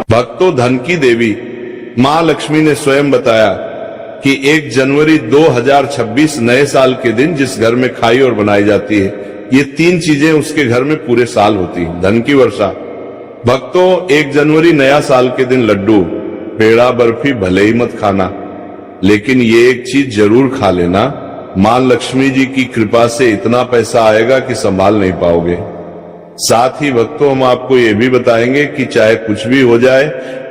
भक्तों, धन की देवी मां लक्ष्मी ने स्वयं बताया कि 1 जनवरी 2026 नए साल के दिन जिस घर में खाई और बनाई जाती है, ये 3 चीजें उसके घर में पूरे साल होती हैं। धन की वर्षा। भक्तों, 1 जनवरी नया साल के दिन लड्डू, पेड़ा, बर्फी भले ही मत खाना, लेकिन ये एक चीज जरूर खा लेना। मां लक्ष्मी जी की कृपा से इतना पैसा आएगा कि संभाल नहीं पाओगे। साथ ही भक्तों, हम आपको ये भी बताएंगे कि चाहे कुछ भी हो जाए,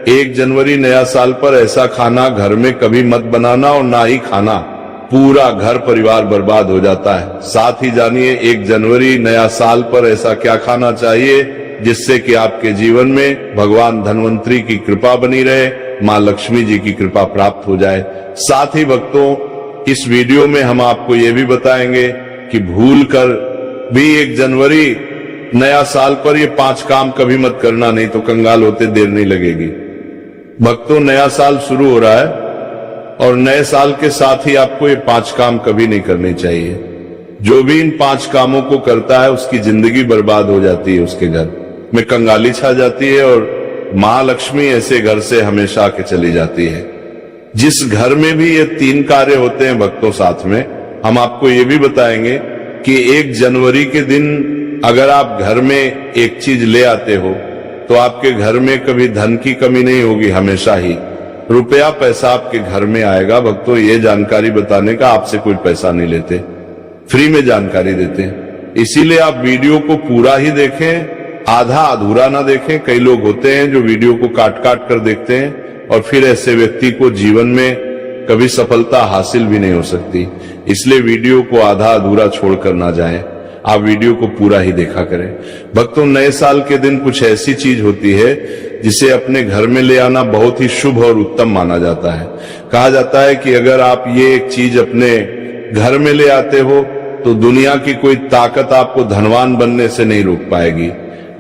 1 जनवरी नया साल पर ऐसा खाना घर में कभी मत बनाना और ना ही खाना, पूरा घर परिवार बर्बाद हो जाता है। साथ ही जानिए 1 जनवरी नया साल पर ऐसा क्या खाना चाहिए जिससे कि आपके जीवन में भगवान धन्वंतरी की कृपा बनी रहे, मां लक्ष्मी जी की कृपा प्राप्त हो जाए। साथ ही भक्तों, इस वीडियो में हम आपको ये भी बताएंगे कि भूल कर भी 1 जनवरी नया साल पर ये 5 काम कभी मत करना, नहीं तो कंगाल होते देर नहीं लगेगी। भक्तों, नया साल शुरू हो रहा है और नए साल के साथ ही आपको ये 5 काम कभी नहीं करने चाहिए। जो भी इन 5 कामों को करता है उसकी जिंदगी बर्बाद हो जाती है, उसके घर में कंगाली छा जाती है और महालक्ष्मी ऐसे घर से हमेशा आके चली जाती है। जिस घर में भी ये 3 कार्य होते हैं भक्तों, साथ में हम आपको ये भी बताएंगे कि 1 जनवरी के दिन अगर आप घर में एक चीज ले आते हो तो आपके घर में कभी धन की कमी नहीं होगी, हमेशा ही रुपया पैसा आपके घर में आएगा। भक्तों, ये जानकारी बताने का आपसे कोई पैसा नहीं लेते, फ्री में जानकारी देते हैं। इसीलिए आप वीडियो को पूरा ही देखें, आधा अधूरा ना देखें। कई लोग होते हैं जो वीडियो को काट काट कर देखते हैं और फिर ऐसे व्यक्ति को जीवन में कभी सफलता हासिल भी नहीं हो सकती। इसलिए वीडियो को आधा अधूरा छोड़कर ना जाएं, आप वीडियो को पूरा ही देखा करें। भक्तों, नए साल के दिन कुछ ऐसी चीज होती है जिसे अपने घर में ले आना बहुत ही शुभ और उत्तम माना जाता है। कहा जाता है कि अगर आप ये एक चीज अपने घर में ले आते हो तो दुनिया की कोई ताकत आपको धनवान बनने से नहीं रोक पाएगी।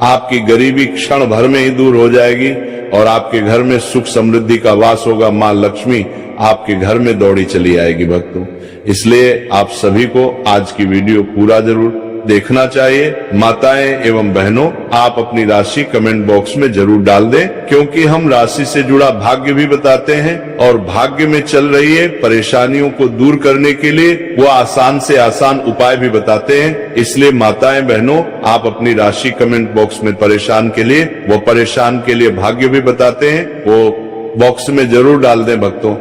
आपकी गरीबी क्षण भर में ही दूर हो जाएगी और आपके घर में सुख समृद्धि का वास होगा। मां लक्ष्मी आपके घर में दौड़ी चली आएगी। भक्तों, इसलिए आप सभी को आज की वीडियो पूरा जरूर देखना चाहिए। माताएं एवं बहनों, आप अपनी राशि कमेंट बॉक्स में जरूर डाल दें, क्योंकि हम राशि से जुड़ा भाग्य भी बताते हैं और भाग्य में चल रही है परेशानियों को दूर करने के लिए वो आसान से आसान उपाय भी बताते हैं। इसलिए माताएं बहनों, आप अपनी राशि कमेंट बॉक्स में परेशान के लिए भाग्य भी बताते हैं, वो बॉक्स में जरूर डाल दें। भक्तों,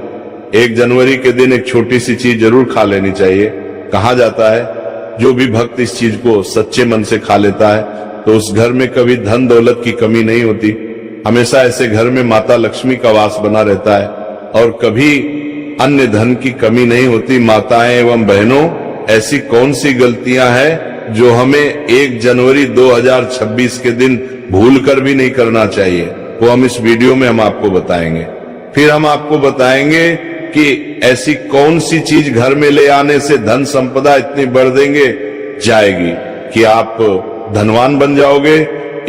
1 जनवरी के दिन एक छोटी सी चीज जरूर खा लेनी चाहिए। कहा जाता है जो भी भक्त इस चीज को सच्चे मन से खा लेता है तो उस घर में कभी धन दौलत की कमी नहीं होती। हमेशा ऐसे घर में माता लक्ष्मी का वास बना रहता है और कभी अन्य धन की कमी नहीं होती। माताएं एवं बहनों, ऐसी कौन सी गलतियां हैं जो हमें 1 जनवरी 2026 के दिन भूल कर भी नहीं करना चाहिए, वो हम इस वीडियो में हम आपको बताएंगे। फिर हम आपको बताएंगे कि ऐसी कौन सी चीज घर में ले आने से धन संपदा इतनी बढ़ देंगे जाएगी कि आप धनवान बन जाओगे।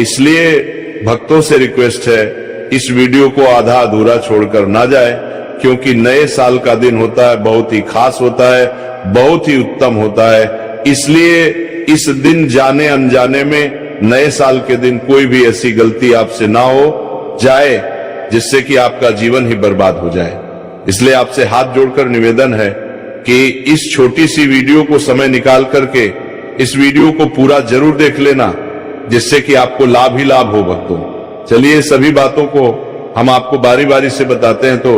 इसलिए भक्तों से रिक्वेस्ट है, इस वीडियो को आधा अधूरा छोड़कर ना जाए, क्योंकि नए साल का दिन होता है, बहुत ही खास होता है, बहुत ही उत्तम होता है। इसलिए इस दिन जाने अनजाने में नए साल के दिन कोई भी ऐसी गलती आपसे ना हो जाए जिससे कि आपका जीवन ही बर्बाद हो जाए। इसलिए आपसे हाथ जोड़कर निवेदन है कि इस छोटी सी वीडियो को समय निकाल करके इस वीडियो को पूरा जरूर देख लेना, जिससे कि आपको लाभ ही लाभ हो। भक्तों, चलिए सभी बातों को हम आपको बारी बारी से बताते हैं। तो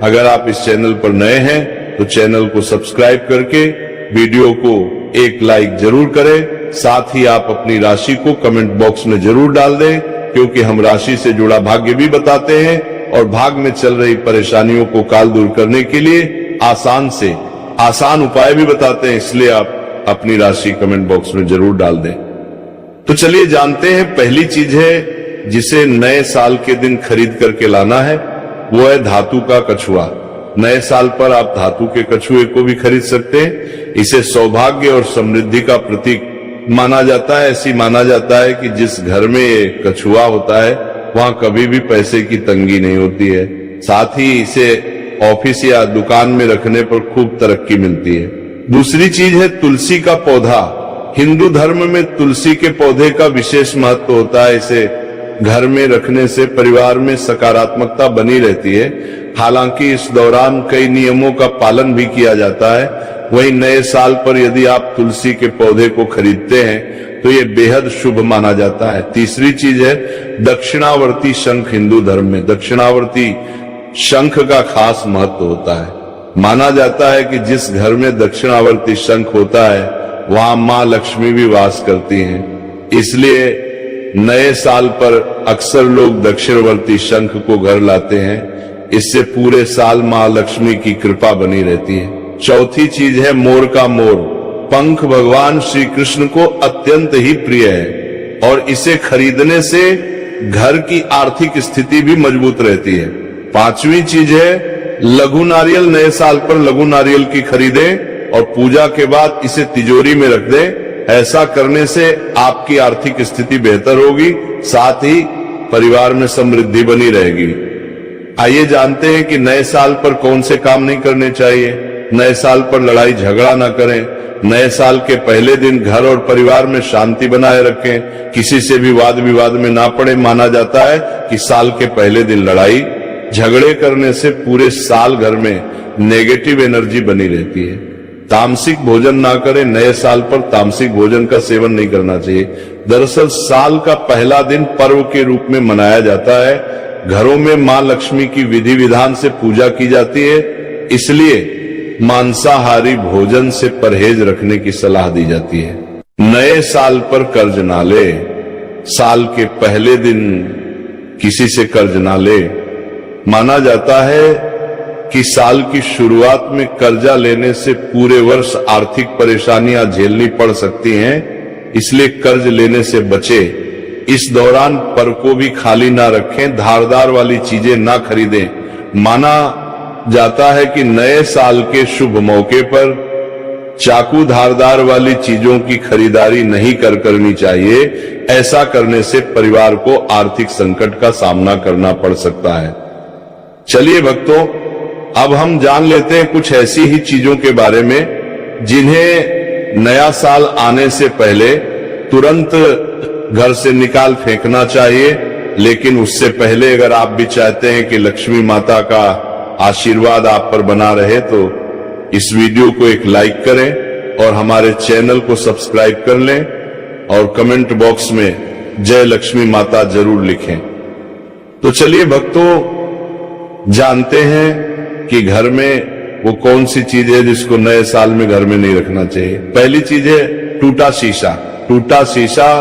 अगर आप इस चैनल पर नए हैं तो चैनल को सब्सक्राइब करके वीडियो को एक लाइक जरूर करें। साथ ही आप अपनी राशि को कमेंट बॉक्स में जरूर डाल दें, क्योंकि हम राशि से जुड़ा भाग्य भी बताते हैं और भाग में चल रही परेशानियों को काल दूर करने के लिए आसान से आसान उपाय भी बताते हैं। इसलिए आप अपनी राशि कमेंट बॉक्स में जरूर डाल दें। तो चलिए जानते हैं, पहली चीज है जिसे नए साल के दिन खरीद करके लाना है, वो है धातु का कछुआ। नए साल पर आप धातु के कछुए को भी खरीद सकते हैं। इसे सौभाग्य और समृद्धि का प्रतीक माना जाता है। ऐसी माना जाता है कि जिस घर में ये कछुआ होता है वहां कभी भी पैसे की तंगी नहीं होती है। साथ ही इसे ऑफिस या दुकान में रखने पर खूब तरक्की मिलती है। दूसरी चीज है तुलसी का पौधा। हिंदू धर्म में तुलसी के पौधे का विशेष महत्व होता है। इसे घर में रखने से परिवार में सकारात्मकता बनी रहती है। हालांकि इस दौरान कई नियमों का पालन भी किया जाता है। वहीं नए साल पर यदि आप तुलसी के पौधे को खरीदते हैं तो ये बेहद शुभ माना जाता है। तीसरी चीज है दक्षिणावर्ती शंख। हिंदू धर्म में दक्षिणावर्ती शंख का खास महत्व होता है। माना जाता है कि जिस घर में दक्षिणावर्ती शंख होता है वहां मां लक्ष्मी भी वास करती हैं। इसलिए नए साल पर अक्सर लोग दक्षिणवर्ती शंख को घर लाते हैं। इससे पूरे साल मां लक्ष्मी की कृपा बनी रहती है। चौथी चीज है मोर का मोर। पंख भगवान श्री कृष्ण को अत्यंत ही प्रिय है और इसे खरीदने से घर की आर्थिक स्थिति भी मजबूत रहती है। पांचवी चीज है लघु नारियल। नए साल पर लघु नारियल की खरीदें और पूजा के बाद इसे तिजोरी में रख दें। ऐसा करने से आपकी आर्थिक स्थिति बेहतर होगी, साथ ही परिवार में समृद्धि बनी रहेगी। आइए जानते हैं कि नए साल पर कौन से काम नहीं करने चाहिए। नए साल पर लड़ाई झगड़ा ना करें। नए साल के पहले दिन घर और परिवार में शांति बनाए रखें। किसी से भी वाद विवाद में ना पड़े। माना जाता है कि साल के पहले दिन लड़ाई झगड़े करने से पूरे साल घर में नेगेटिव एनर्जी बनी रहती है। तामसिक भोजन ना करें। नए साल पर तामसिक भोजन का सेवन नहीं करना चाहिए। दरअसल साल का पहला दिन पर्व के रूप में मनाया जाता है। घरों में मां लक्ष्मी की विधि विधान से पूजा की जाती है, इसलिए मांसाहारी भोजन से परहेज रखने की सलाह दी जाती है। नए साल पर कर्ज ना ले। साल के पहले दिन किसी से कर्ज ना ले। माना जाता है कि साल की शुरुआत में कर्जा लेने से पूरे वर्ष आर्थिक परेशानियां झेलनी पड़ सकती हैं, इसलिए कर्ज लेने से बचे। इस दौरान पर को भी खाली ना रखें। धारदार वाली चीजें ना खरीदें। माना जाता है कि नए साल के शुभ मौके पर चाकू धारदार वाली चीजों की खरीदारी नहीं करनी चाहिए। ऐसा करने से परिवार को आर्थिक संकट का सामना करना पड़ सकता है। चलिए भक्तों, अब हम जान लेते हैं कुछ ऐसी ही चीजों के बारे में जिन्हें नया साल आने से पहले तुरंत घर से निकाल फेंकना चाहिए। लेकिन उससे पहले अगर आप भी चाहते हैं कि लक्ष्मी माता का आशीर्वाद आप पर बना रहे तो इस वीडियो को एक लाइक करें और हमारे चैनल को सब्सक्राइब कर लें और कमेंट बॉक्स में जय लक्ष्मी माता जरूर लिखें। तो चलिए भक्तों, जानते हैं कि घर में वो कौन सी चीज है जिसको नए साल में घर में नहीं रखना चाहिए। पहली चीज है टूटा शीशा। टूटा शीशा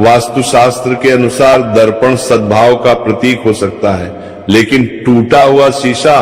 वास्तुशास्त्र के अनुसार दर्पण सद्भाव का प्रतीक हो सकता है, लेकिन टूटा हुआ शीशा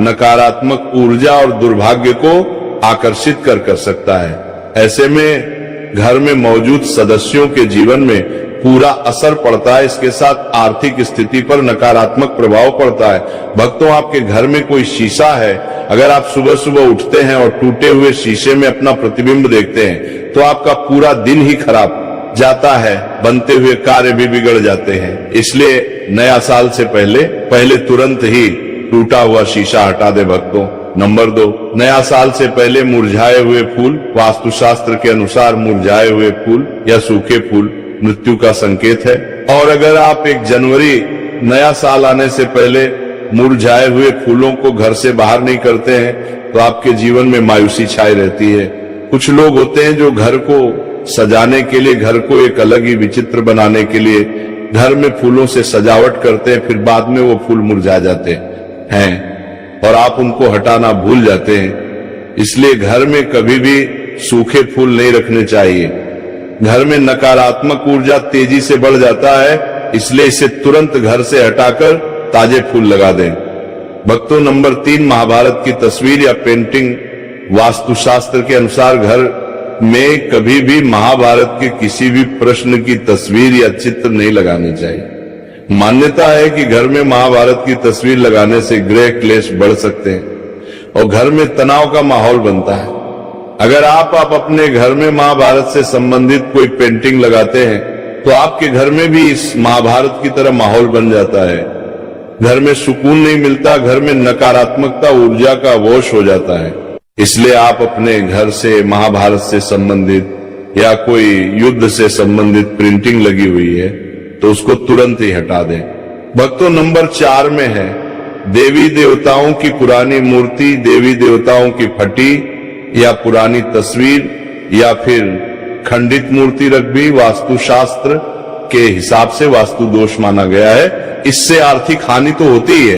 नकारात्मक ऊर्जा और दुर्भाग्य को आकर्षित कर सकता है। ऐसे में घर में मौजूद सदस्यों के जीवन में पूरा असर पड़ता है। इसके साथ आर्थिक स्थिति पर नकारात्मक प्रभाव पड़ता है। भक्तों, आपके घर में कोई शीशा है, अगर आप सुबह सुबह उठते हैं और टूटे हुए शीशे में अपना प्रतिबिंब देखते हैं तो आपका पूरा दिन ही खराब जाता है। बनते हुए कार्य भी बिगड़ जाते हैं। इसलिए नया साल से पहले तुरंत ही टूटा हुआ शीशा हटा दे भक्तों। नंबर 2, नया साल से पहले मुरझाए हुए फूल। वास्तुशास्त्र के अनुसार मुरझाए हुए फूल या सूखे फूल मृत्यु का संकेत है। और अगर आप 1 जनवरी नया साल आने से पहले मुरझाए हुए फूलों को घर से बाहर नहीं करते हैं तो आपके जीवन में मायूसी छाई रहती है। कुछ लोग होते हैं जो घर को सजाने के लिए, घर को एक अलग ही विचित्र बनाने के लिए घर में फूलों से सजावट करते हैं, फिर बाद में वो फूल मुरझा जाते हैं और आप उनको हटाना भूल जाते हैं। इसलिए घर में कभी भी सूखे फूल नहीं रखने चाहिए। घर में नकारात्मक ऊर्जा तेजी से बढ़ जाता है, इसलिए इसे तुरंत घर से हटाकर ताजे फूल लगा दें। भक्तों, नंबर 3, महाभारत की तस्वीर या पेंटिंग। वास्तुशास्त्र के अनुसार घर में कभी भी महाभारत के किसी भी प्रश्न की तस्वीर या चित्र नहीं लगानी चाहिए। मान्यता है कि घर में महाभारत की तस्वीर लगाने से गृह क्लेश बढ़ सकते हैं और घर में तनाव का माहौल बनता है। अगर आप अपने घर में महाभारत से संबंधित कोई पेंटिंग लगाते हैं तो आपके घर में भी इस महाभारत की तरह माहौल बन जाता है। घर में सुकून नहीं मिलता, घर में नकारात्मकता ऊर्जा का वश हो जाता है। इसलिए आप अपने घर से महाभारत से संबंधित या कोई युद्ध से संबंधित प्रिंटिंग लगी हुई है तो उसको तुरंत ही हटा दें। भक्तों, नंबर 4 में है देवी देवताओं की पुरानी मूर्ति, देवी देवताओं की फटी या पुरानी तस्वीर या फिर खंडित मूर्ति रख भी वास्तुशास्त्र के हिसाब से वास्तु दोष माना गया है। इससे आर्थिक हानि तो होती ही है।